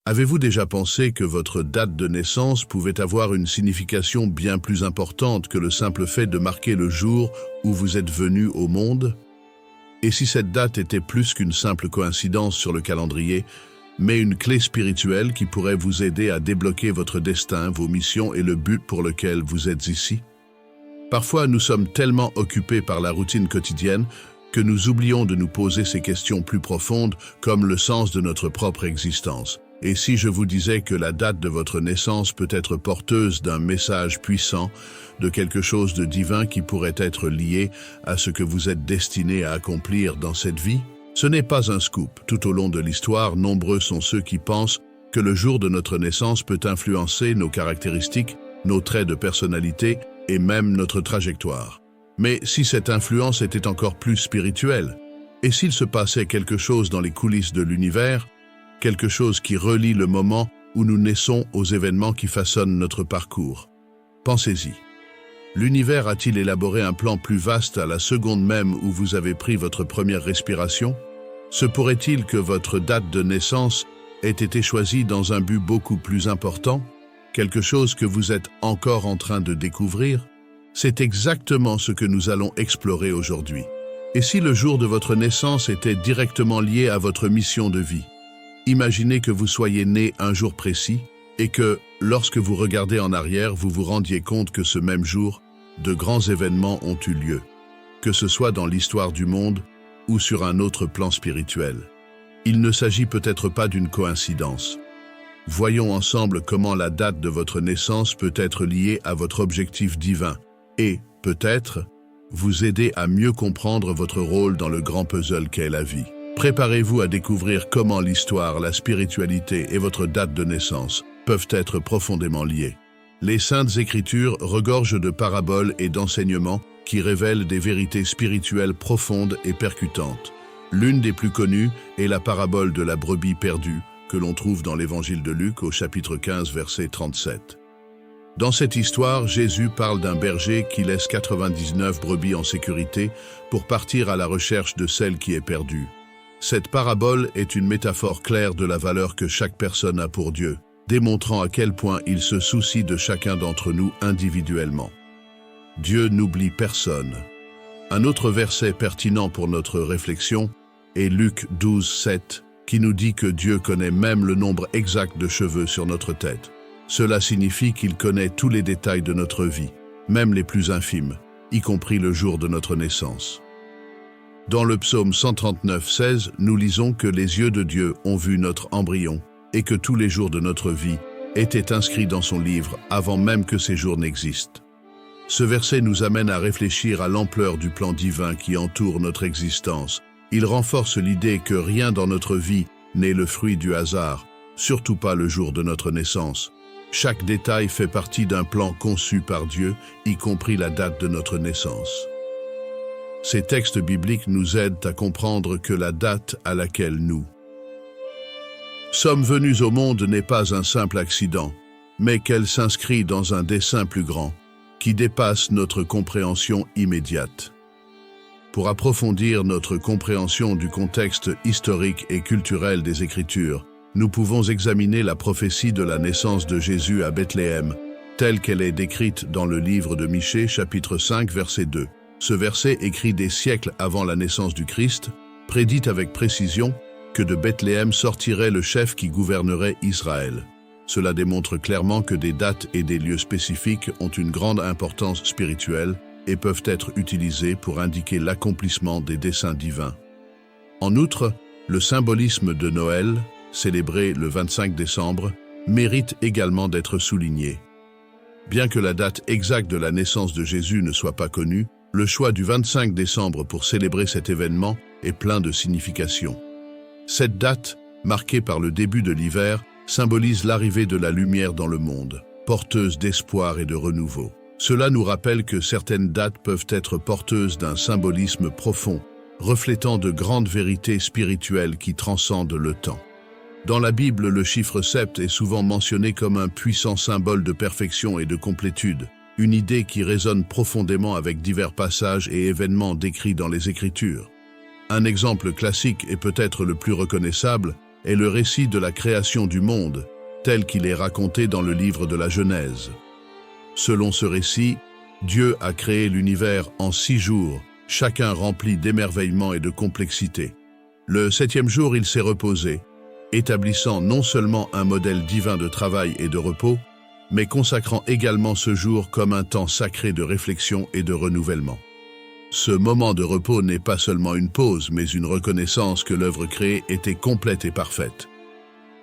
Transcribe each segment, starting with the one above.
Avez-vous déjà pensé que votre date de naissance pouvait avoir une signification bien plus importante que le simple fait de marquer le jour où vous êtes venu au monde? Et si cette date était plus qu'une simple coïncidence sur le calendrier, mais une clé spirituelle qui pourrait vous aider à débloquer votre destin, vos missions et le but pour lequel vous êtes ici? Parfois, nous sommes tellement occupés par la routine quotidienne que nous oublions de nous poser ces questions plus profondes comme le sens de notre propre existence. Et si je vous disais que la date de votre naissance peut être porteuse d'un message puissant, de quelque chose de divin qui pourrait être lié à ce que vous êtes destiné à accomplir dans cette vie? Ce n'est pas un scoop. Tout au long de l'histoire, nombreux sont ceux qui pensent que le jour de notre naissance peut influencer nos caractéristiques, nos traits de personnalité et même notre trajectoire. Mais si cette influence était encore plus spirituelle, et s'il se passait quelque chose dans les coulisses de l'univers, quelque chose qui relie le moment où nous naissons aux événements qui façonnent notre parcours? Pensez-y. L'univers a-t-il élaboré un plan plus vaste à la seconde même où vous avez pris votre première respiration? Se pourrait-il que votre date de naissance ait été choisie dans un but beaucoup plus important? Quelque chose que vous êtes encore en train de découvrir? C'est exactement ce que nous allons explorer aujourd'hui. Et si le jour de votre naissance était directement lié à votre mission de vie? Imaginez que vous soyez né un jour précis et que, lorsque vous regardez en arrière, vous vous rendiez compte que ce même jour, de grands événements ont eu lieu, que ce soit dans l'histoire du monde ou sur un autre plan spirituel. Il ne s'agit peut-être pas d'une coïncidence. Voyons ensemble comment la date de votre naissance peut être liée à votre objectif divin et, peut-être, vous aider à mieux comprendre votre rôle dans le grand puzzle qu'est la vie. Préparez-vous à découvrir comment l'histoire, la spiritualité et votre date de naissance peuvent être profondément liées. Les Saintes Écritures regorgent de paraboles et d'enseignements qui révèlent des vérités spirituelles profondes et percutantes. L'une des plus connues est la parabole de la brebis perdue, que l'on trouve dans l'Évangile de Luc au chapitre 15, verset 37. Dans cette histoire, Jésus parle d'un berger qui laisse 99 brebis en sécurité pour partir à la recherche de celle qui est perdue. Cette parabole est une métaphore claire de la valeur que chaque personne a pour Dieu, démontrant à quel point il se soucie de chacun d'entre nous individuellement. Dieu n'oublie personne. Un autre verset pertinent pour notre réflexion est Luc 12, 7, qui nous dit que Dieu connaît même le nombre exact de cheveux sur notre tête. Cela signifie qu'il connaît tous les détails de notre vie, même les plus infimes, y compris le jour de notre naissance. Dans le psaume 139, 16, nous lisons que les yeux de Dieu ont vu notre embryon et que tous les jours de notre vie étaient inscrits dans son livre avant même que ces jours n'existent. Ce verset nous amène à réfléchir à l'ampleur du plan divin qui entoure notre existence. Il renforce l'idée que rien dans notre vie n'est le fruit du hasard, surtout pas le jour de notre naissance. Chaque détail fait partie d'un plan conçu par Dieu, y compris la date de notre naissance. Ces textes bibliques nous aident à comprendre que la date à laquelle nous sommes venus au monde n'est pas un simple accident, mais qu'elle s'inscrit dans un dessein plus grand, qui dépasse notre compréhension immédiate. Pour approfondir notre compréhension du contexte historique et culturel des Écritures, nous pouvons examiner la prophétie de la naissance de Jésus à Bethléem, telle qu'elle est décrite dans le livre de Michée, chapitre 5, verset 2. Ce verset, écrit des siècles avant la naissance du Christ, prédit avec précision que de Bethléem sortirait le chef qui gouvernerait Israël. Cela démontre clairement que des dates et des lieux spécifiques ont une grande importance spirituelle et peuvent être utilisés pour indiquer l'accomplissement des desseins divins. En outre, le symbolisme de Noël, célébré le 25 décembre, mérite également d'être souligné. Bien que la date exacte de la naissance de Jésus ne soit pas connue, le choix du 25 décembre pour célébrer cet événement est plein de signification. Cette date, marquée par le début de l'hiver, symbolise l'arrivée de la lumière dans le monde, porteuse d'espoir et de renouveau. Cela nous rappelle que certaines dates peuvent être porteuses d'un symbolisme profond, reflétant de grandes vérités spirituelles qui transcendent le temps. Dans la Bible, le chiffre 7 est souvent mentionné comme un puissant symbole de perfection et de complétude, une idée qui résonne profondément avec divers passages et événements décrits dans les Écritures. Un exemple classique et peut-être le plus reconnaissable est le récit de la création du monde, tel qu'il est raconté dans le livre de la Genèse. Selon ce récit, Dieu a créé l'univers en 6 jours, chacun rempli d'émerveillement et de complexité. Le 7e jour, il s'est reposé, établissant non seulement un modèle divin de travail et de repos, mais consacrant également ce jour comme un temps sacré de réflexion et de renouvellement. Ce moment de repos n'est pas seulement une pause, mais une reconnaissance que l'œuvre créée était complète et parfaite.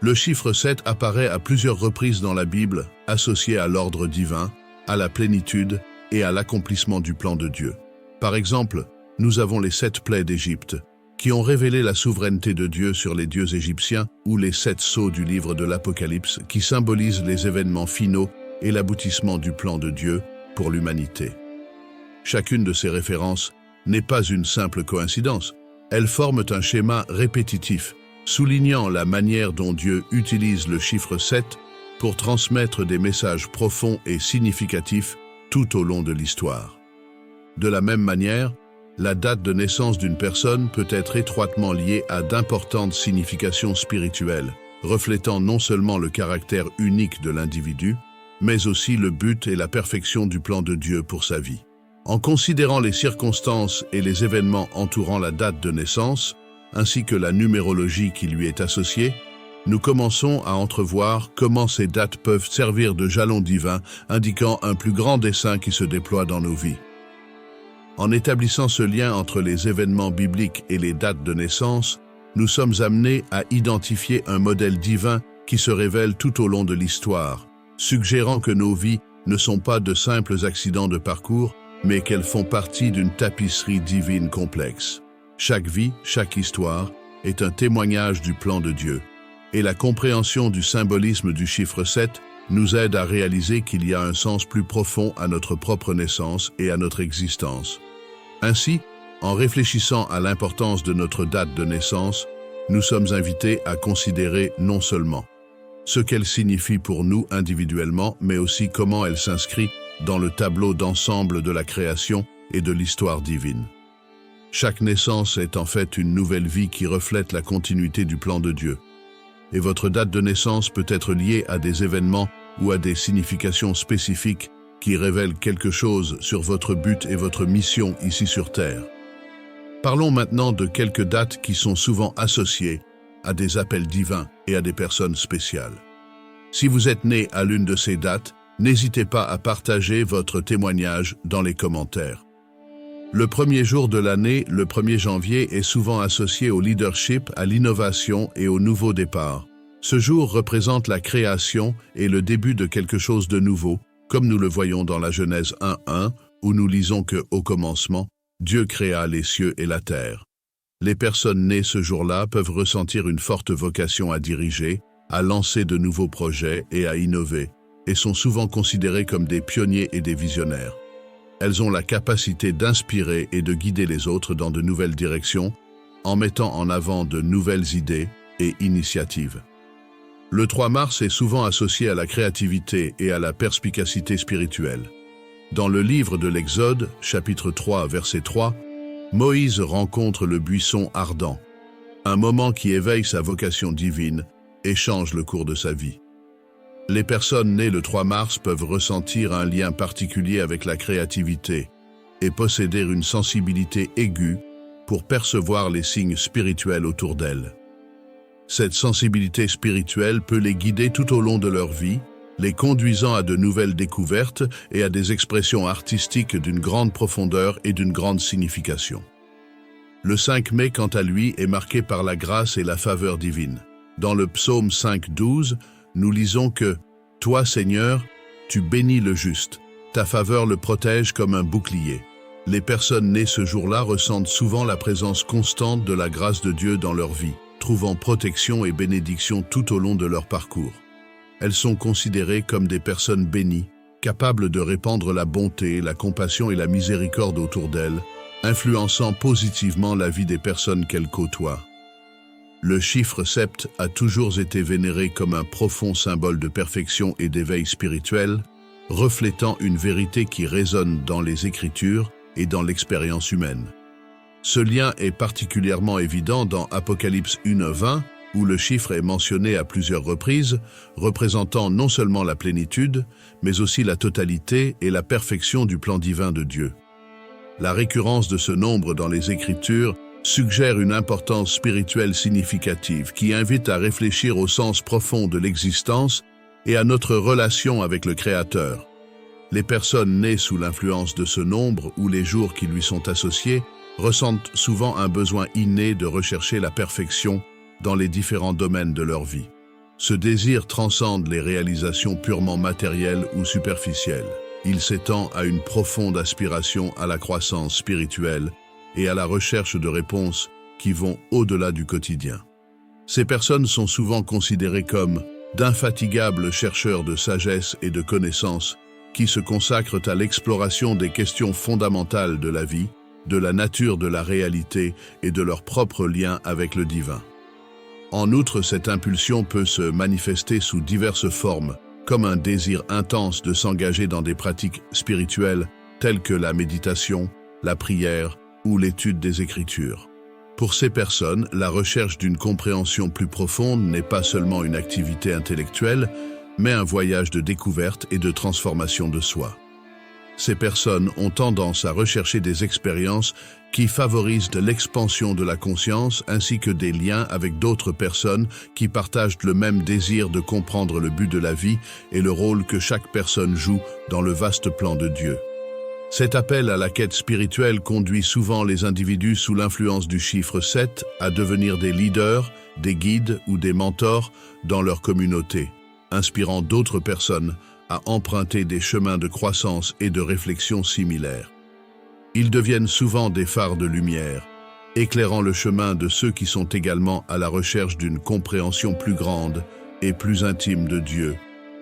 Le chiffre 7 apparaît à plusieurs reprises dans la Bible, associé à l'ordre divin, à la plénitude et à l'accomplissement du plan de Dieu. Par exemple, nous avons les 7 plaies d'Égypte, qui ont révélé la souveraineté de Dieu sur les dieux égyptiens, ou les 7 sceaux du livre de l'Apocalypse, qui symbolisent les événements finaux et l'aboutissement du plan de Dieu pour l'humanité. Chacune de ces références n'est pas une simple coïncidence. Elles forment un schéma répétitif, soulignant la manière dont Dieu utilise le chiffre 7 pour transmettre des messages profonds et significatifs tout au long de l'histoire. De la même manière, la date de naissance d'une personne peut être étroitement liée à d'importantes significations spirituelles, reflétant non seulement le caractère unique de l'individu, mais aussi le but et la perfection du plan de Dieu pour sa vie. En considérant les circonstances et les événements entourant la date de naissance, ainsi que la numérologie qui lui est associée, nous commençons à entrevoir comment ces dates peuvent servir de jalons divins, indiquant un plus grand dessein qui se déploie dans nos vies. En établissant ce lien entre les événements bibliques et les dates de naissance, nous sommes amenés à identifier un modèle divin qui se révèle tout au long de l'histoire, suggérant que nos vies ne sont pas de simples accidents de parcours, mais qu'elles font partie d'une tapisserie divine complexe. Chaque vie, chaque histoire, est un témoignage du plan de Dieu, et la compréhension du symbolisme du chiffre 7 nous aide à réaliser qu'il y a un sens plus profond à notre propre naissance et à notre existence. Ainsi, en réfléchissant à l'importance de notre date de naissance, nous sommes invités à considérer non seulement ce qu'elle signifie pour nous individuellement, mais aussi comment elle s'inscrit dans le tableau d'ensemble de la création et de l'histoire divine. Chaque naissance est en fait une nouvelle vie qui reflète la continuité du plan de Dieu. Et votre date de naissance peut être liée à des événements ou à des significations spécifiques qui révèlent quelque chose sur votre but et votre mission ici sur Terre. Parlons maintenant de quelques dates qui sont souvent associées à des appels divins et à des personnes spéciales. Si vous êtes né à l'une de ces dates, n'hésitez pas à partager votre témoignage dans les commentaires. Le premier jour de l'année, le 1er janvier, est souvent associé au leadership, à l'innovation et au nouveau départ. Ce jour représente la création et le début de quelque chose de nouveau, comme nous le voyons dans la Genèse 1:1, où nous lisons que, au commencement, Dieu créa les cieux et la terre. Les personnes nées ce jour-là peuvent ressentir une forte vocation à diriger, à lancer de nouveaux projets et à innover, et sont souvent considérées comme des pionniers et des visionnaires. Elles ont la capacité d'inspirer et de guider les autres dans de nouvelles directions, en mettant en avant de nouvelles idées et initiatives. Le 3 mars est souvent associé à la créativité et à la perspicacité spirituelle. Dans le livre de l'Exode, chapitre 3, verset 3, Moïse rencontre le buisson ardent, un moment qui éveille sa vocation divine et change le cours de sa vie. Les personnes nées le 3 mars peuvent ressentir un lien particulier avec la créativité et posséder une sensibilité aiguë pour percevoir les signes spirituels autour d'elles. Cette sensibilité spirituelle peut les guider tout au long de leur vie, les conduisant à de nouvelles découvertes et à des expressions artistiques d'une grande profondeur et d'une grande signification. Le 5 mai, quant à lui, est marqué par la grâce et la faveur divine. Dans le psaume 5:12, nous lisons que « Toi, Seigneur, tu bénis le juste, ta faveur le protège comme un bouclier. » Les personnes nées ce jour-là ressentent souvent la présence constante de la grâce de Dieu dans leur vie, trouvant protection et bénédiction tout au long de leur parcours. Elles sont considérées comme des personnes bénies, capables de répandre la bonté, la compassion et la miséricorde autour d'elles, influençant positivement la vie des personnes qu'elles côtoient. Le chiffre 7 a toujours été vénéré comme un profond symbole de perfection et d'éveil spirituel, reflétant une vérité qui résonne dans les Écritures et dans l'expérience humaine. Ce lien est particulièrement évident dans Apocalypse 1:20, où le chiffre est mentionné à plusieurs reprises, représentant non seulement la plénitude, mais aussi la totalité et la perfection du plan divin de Dieu. La récurrence de ce nombre dans les Écritures suggère une importance spirituelle significative qui invite à réfléchir au sens profond de l'existence et à notre relation avec le Créateur. Les personnes nées sous l'influence de ce nombre ou les jours qui lui sont associés ressentent souvent un besoin inné de rechercher la perfection dans les différents domaines de leur vie. Ce désir transcende les réalisations purement matérielles ou superficielles. Il s'étend à une profonde aspiration à la croissance spirituelle et à la recherche de réponses qui vont au-delà du quotidien. Ces personnes sont souvent considérées comme d'infatigables chercheurs de sagesse et de connaissances qui se consacrent à l'exploration des questions fondamentales de la vie, de la nature de la réalité et de leur propre lien avec le divin. En outre, cette impulsion peut se manifester sous diverses formes, comme un désir intense de s'engager dans des pratiques spirituelles telles que la méditation, la prière ou l'étude des Écritures. Pour ces personnes, la recherche d'une compréhension plus profonde n'est pas seulement une activité intellectuelle, mais un voyage de découverte et de transformation de soi. Ces personnes ont tendance à rechercher des expériences qui favorisent l'expansion de la conscience ainsi que des liens avec d'autres personnes qui partagent le même désir de comprendre le but de la vie et le rôle que chaque personne joue dans le vaste plan de Dieu. Cet appel à la quête spirituelle conduit souvent les individus sous l'influence du chiffre 7 à devenir des leaders, des guides ou des mentors dans leur communauté, inspirant d'autres personnes à emprunter des chemins de croissance et de réflexion similaires. Ils deviennent souvent des phares de lumière, éclairant le chemin de ceux qui sont également à la recherche d'une compréhension plus grande et plus intime de Dieu,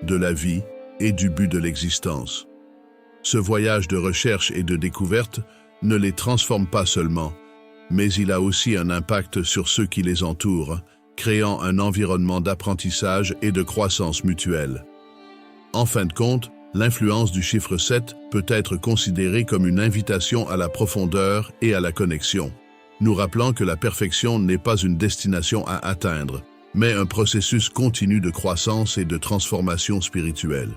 de la vie et du but de l'existence. Ce voyage de recherche et de découverte ne les transforme pas seulement, mais il a aussi un impact sur ceux qui les entourent, créant un environnement d'apprentissage et de croissance mutuelle. En fin de compte, l'influence du chiffre 7 peut être considérée comme une invitation à la profondeur et à la connexion, nous rappelant que la perfection n'est pas une destination à atteindre, mais un processus continu de croissance et de transformation spirituelle.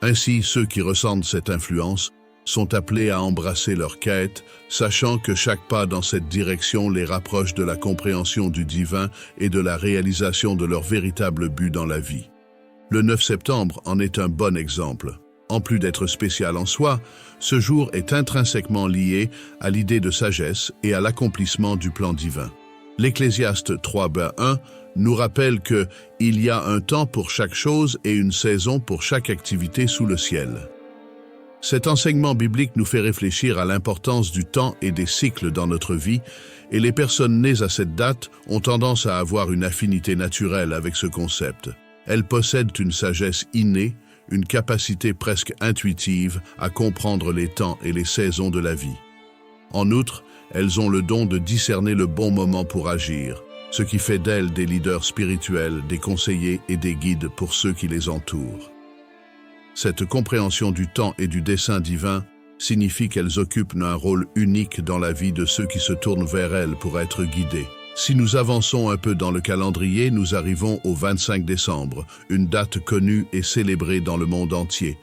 Ainsi, ceux qui ressentent cette influence sont appelés à embrasser leur quête, sachant que chaque pas dans cette direction les rapproche de la compréhension du divin et de la réalisation de leur véritable but dans la vie. Le 9 septembre en est un bon exemple. En plus d'être spécial en soi, ce jour est intrinsèquement lié à l'idée de sagesse et à l'accomplissement du plan divin. L'Ecclésiaste 3:1 nous rappelle que il y a un temps pour chaque chose et une saison pour chaque activité sous le ciel. Cet enseignement biblique nous fait réfléchir à l'importance du temps et des cycles dans notre vie, et les personnes nées à cette date ont tendance à avoir une affinité naturelle avec ce concept. Elles possèdent une sagesse innée, une capacité presque intuitive à comprendre les temps et les saisons de la vie. En outre, elles ont le don de discerner le bon moment pour agir, ce qui fait d'elles des leaders spirituels, des conseillers et des guides pour ceux qui les entourent. Cette compréhension du temps et du dessein divin signifie qu'elles occupent un rôle unique dans la vie de ceux qui se tournent vers elles pour être guidés. Si nous avançons un peu dans le calendrier, nous arrivons au 25 décembre, une date connue et célébrée dans le monde entier.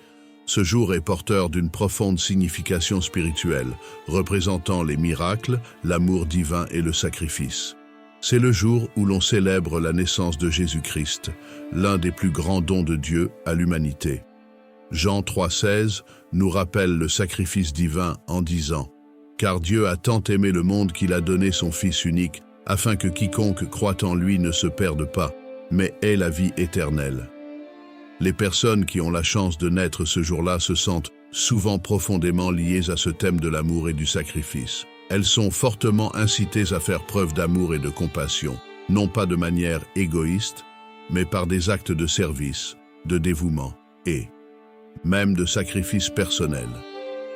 Ce jour est porteur d'une profonde signification spirituelle, représentant les miracles, l'amour divin et le sacrifice. C'est le jour où l'on célèbre la naissance de Jésus-Christ, l'un des plus grands dons de Dieu à l'humanité. Jean 3,16 nous rappelle le sacrifice divin en disant « Car Dieu a tant aimé le monde qu'il a donné son Fils unique, afin que quiconque croit en lui ne se perde pas, mais ait la vie éternelle. » Les personnes qui ont la chance de naître ce jour-là se sentent souvent profondément liées à ce thème de l'amour et du sacrifice. Elles sont fortement incitées à faire preuve d'amour et de compassion, non pas de manière égoïste, mais par des actes de service, de dévouement et même de sacrifice personnel.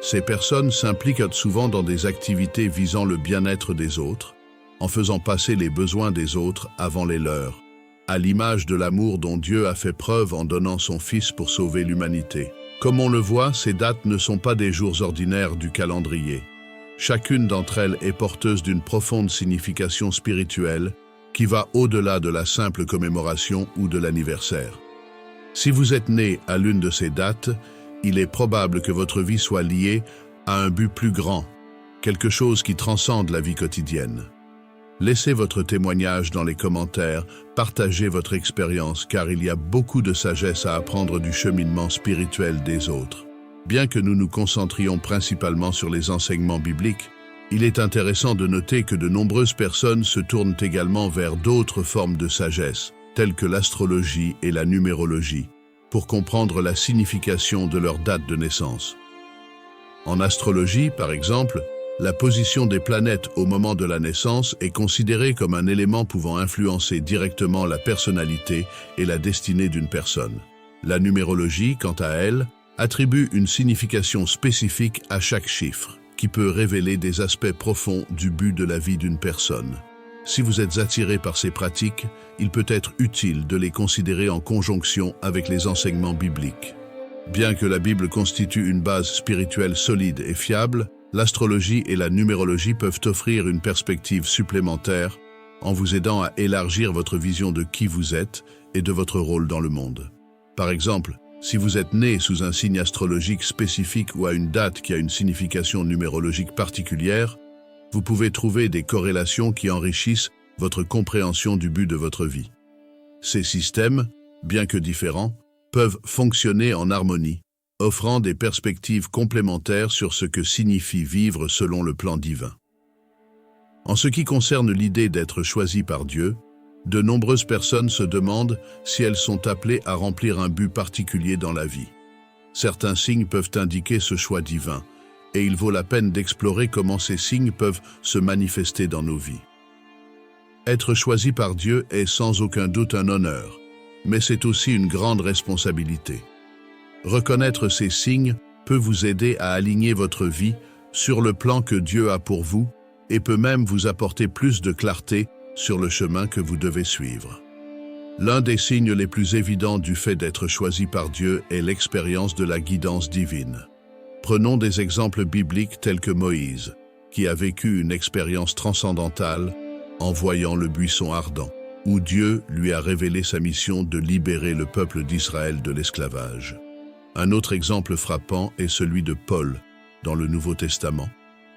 Ces personnes s'impliquent souvent dans des activités visant le bien-être des autres, en faisant passer les besoins des autres avant les leurs, à l'image de l'amour dont Dieu a fait preuve en donnant son Fils pour sauver l'humanité. Comme on le voit, ces dates ne sont pas des jours ordinaires du calendrier. Chacune d'entre elles est porteuse d'une profonde signification spirituelle qui va au-delà de la simple commémoration ou de l'anniversaire. Si vous êtes né à l'une de ces dates, il est probable que votre vie soit liée à un but plus grand, quelque chose qui transcende la vie quotidienne. Laissez votre témoignage dans les commentaires, partagez votre expérience car il y a beaucoup de sagesse à apprendre du cheminement spirituel des autres. Bien que nous nous concentrions principalement sur les enseignements bibliques, il est intéressant de noter que de nombreuses personnes se tournent également vers d'autres formes de sagesse, telles que l'astrologie et la numérologie, pour comprendre la signification de leur date de naissance. En astrologie, par exemple, la position des planètes au moment de la naissance est considérée comme un élément pouvant influencer directement la personnalité et la destinée d'une personne. La numérologie, quant à elle, attribue une signification spécifique à chaque chiffre, qui peut révéler des aspects profonds du but de la vie d'une personne. Si vous êtes attiré par ces pratiques, il peut être utile de les considérer en conjonction avec les enseignements bibliques. Bien que la Bible constitue une base spirituelle solide et fiable, l'astrologie et la numérologie peuvent offrir une perspective supplémentaire en vous aidant à élargir votre vision de qui vous êtes et de votre rôle dans le monde. Par exemple, si vous êtes né sous un signe astrologique spécifique ou à une date qui a une signification numérologique particulière, vous pouvez trouver des corrélations qui enrichissent votre compréhension du but de votre vie. Ces systèmes, bien que différents, peuvent fonctionner en harmonie, offrant des perspectives complémentaires sur ce que signifie vivre selon le plan divin. En ce qui concerne l'idée d'être choisi par Dieu, de nombreuses personnes se demandent si elles sont appelées à remplir un but particulier dans la vie. Certains signes peuvent indiquer ce choix divin, et il vaut la peine d'explorer comment ces signes peuvent se manifester dans nos vies. Être choisi par Dieu est sans aucun doute un honneur, mais c'est aussi une grande responsabilité. Reconnaître ces signes peut vous aider à aligner votre vie sur le plan que Dieu a pour vous et peut même vous apporter plus de clarté sur le chemin que vous devez suivre. L'un des signes les plus évidents du fait d'être choisi par Dieu est l'expérience de la guidance divine. Prenons des exemples bibliques tels que Moïse, qui a vécu une expérience transcendantale en voyant le buisson ardent, où Dieu lui a révélé sa mission de libérer le peuple d'Israël de l'esclavage. Un autre exemple frappant est celui de Paul, dans le Nouveau Testament,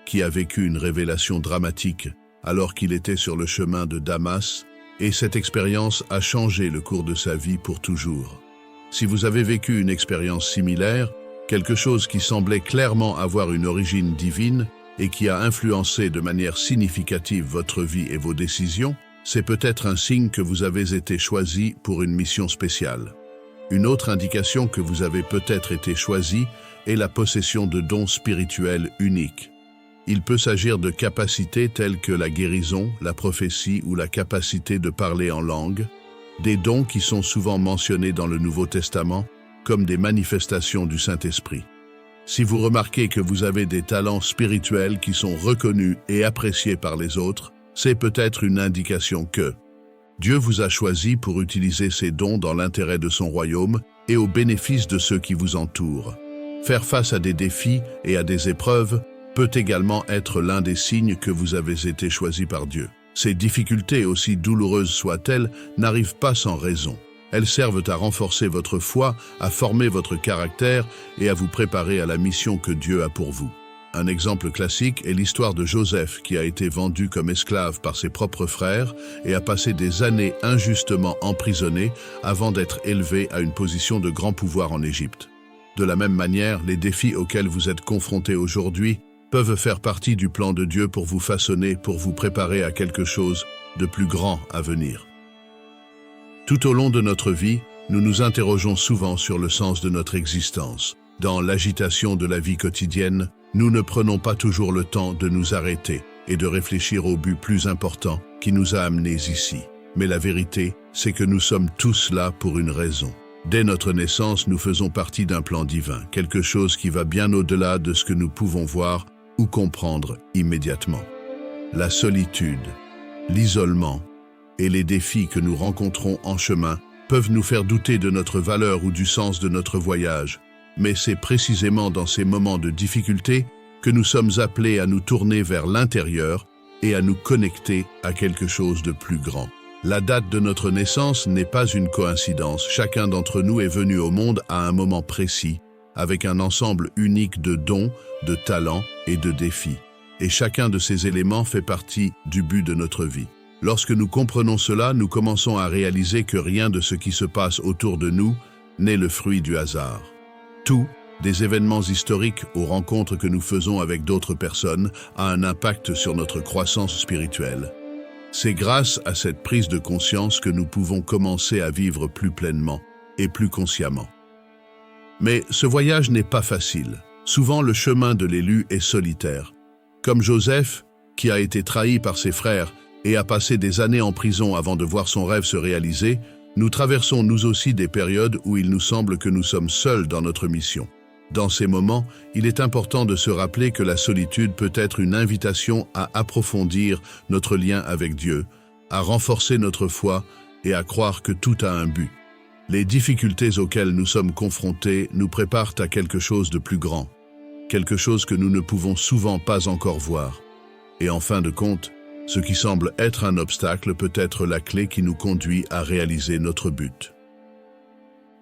qui a vécu une révélation dramatique alors qu'il était sur le chemin de Damas, et cette expérience a changé le cours de sa vie pour toujours. Si vous avez vécu une expérience similaire, quelque chose qui semblait clairement avoir une origine divine et qui a influencé de manière significative votre vie et vos décisions, c'est peut-être un signe que vous avez été choisi pour une mission spéciale. Une autre indication que vous avez peut-être été choisi est la possession de dons spirituels uniques. Il peut s'agir de capacités telles que la guérison, la prophétie ou la capacité de parler en langue, des dons qui sont souvent mentionnés dans le Nouveau Testament comme des manifestations du Saint-Esprit. Si vous remarquez que vous avez des talents spirituels qui sont reconnus et appréciés par les autres, c'est peut-être une indication que Dieu vous a choisi pour utiliser ces dons dans l'intérêt de son royaume et au bénéfice de ceux qui vous entourent. Faire face à des défis et à des épreuves peut également être l'un des signes que vous avez été choisi par Dieu. Ces difficultés, aussi douloureuses soient-elles, n'arrivent pas sans raison. Elles servent à renforcer votre foi, à former votre caractère et à vous préparer à la mission que Dieu a pour vous. Un exemple classique est l'histoire de Joseph qui a été vendu comme esclave par ses propres frères et a passé des années injustement emprisonné avant d'être élevé à une position de grand pouvoir en Égypte. De la même manière, les défis auxquels vous êtes confrontés aujourd'hui peuvent faire partie du plan de Dieu pour vous façonner, pour vous préparer à quelque chose de plus grand à venir. Tout au long de notre vie, nous nous interrogeons souvent sur le sens de notre existence. Dans l'agitation de la vie quotidienne, nous ne prenons pas toujours le temps de nous arrêter et de réfléchir au but plus important qui nous a amenés ici. Mais la vérité, c'est que nous sommes tous là pour une raison. Dès notre naissance, nous faisons partie d'un plan divin, quelque chose qui va bien au-delà de ce que nous pouvons voir ou comprendre immédiatement. La solitude, l'isolement et les défis que nous rencontrons en chemin peuvent nous faire douter de notre valeur ou du sens de notre voyage, mais c'est précisément dans ces moments de difficulté que nous sommes appelés à nous tourner vers l'intérieur et à nous connecter à quelque chose de plus grand. La date de notre naissance n'est pas une coïncidence. Chacun d'entre nous est venu au monde à un moment précis, avec un ensemble unique de dons, de talents et de défis. Et chacun de ces éléments fait partie du but de notre vie. Lorsque nous comprenons cela, nous commençons à réaliser que rien de ce qui se passe autour de nous n'est le fruit du hasard. Tout, des événements historiques aux rencontres que nous faisons avec d'autres personnes, a un impact sur notre croissance spirituelle. C'est grâce à cette prise de conscience que nous pouvons commencer à vivre plus pleinement et plus consciemment. Mais ce voyage n'est pas facile. Souvent, le chemin de l'élu est solitaire. Comme Joseph, qui a été trahi par ses frères et a passé des années en prison avant de voir son rêve se réaliser, nous traversons nous aussi des périodes où il nous semble que nous sommes seuls dans notre mission. Dans ces moments, il est important de se rappeler que la solitude peut être une invitation à approfondir notre lien avec Dieu, à renforcer notre foi et à croire que tout a un but. Les difficultés auxquelles nous sommes confrontés nous préparent à quelque chose de plus grand, quelque chose que nous ne pouvons souvent pas encore voir. Et en fin de compte, ce qui semble être un obstacle peut être la clé qui nous conduit à réaliser notre but.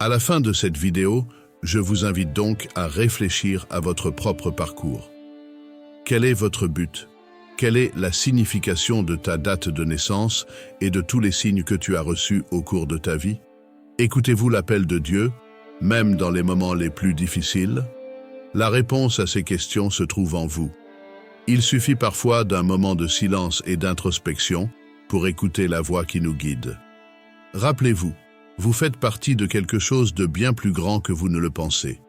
À la fin de cette vidéo, je vous invite donc à réfléchir à votre propre parcours. Quel est votre but? Quelle est la signification de ta date de naissance et de tous les signes que tu as reçus au cours de ta vie? Écoutez-vous l'appel de Dieu, même dans les moments les plus difficiles? La réponse à ces questions se trouve en vous. Il suffit parfois d'un moment de silence et d'introspection pour écouter la voix qui nous guide. Rappelez-vous, vous faites partie de quelque chose de bien plus grand que vous ne le pensez.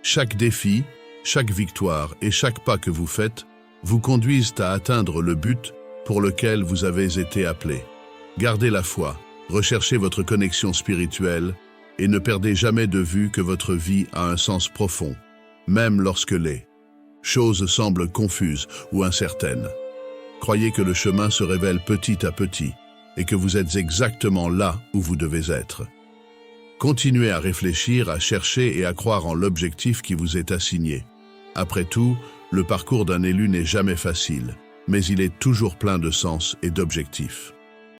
Chaque défi, chaque victoire et chaque pas que vous faites vous conduisent à atteindre le but pour lequel vous avez été appelé. Gardez la foi, recherchez votre connexion spirituelle et ne perdez jamais de vue que votre vie a un sens profond, même lorsque les choses semblent confuses ou incertaines. Croyez que le chemin se révèle petit à petit et que vous êtes exactement là où vous devez être. Continuez à réfléchir, à chercher et à croire en l'objectif qui vous est assigné. Après tout, le parcours d'un élu n'est jamais facile, mais il est toujours plein de sens et d'objectifs.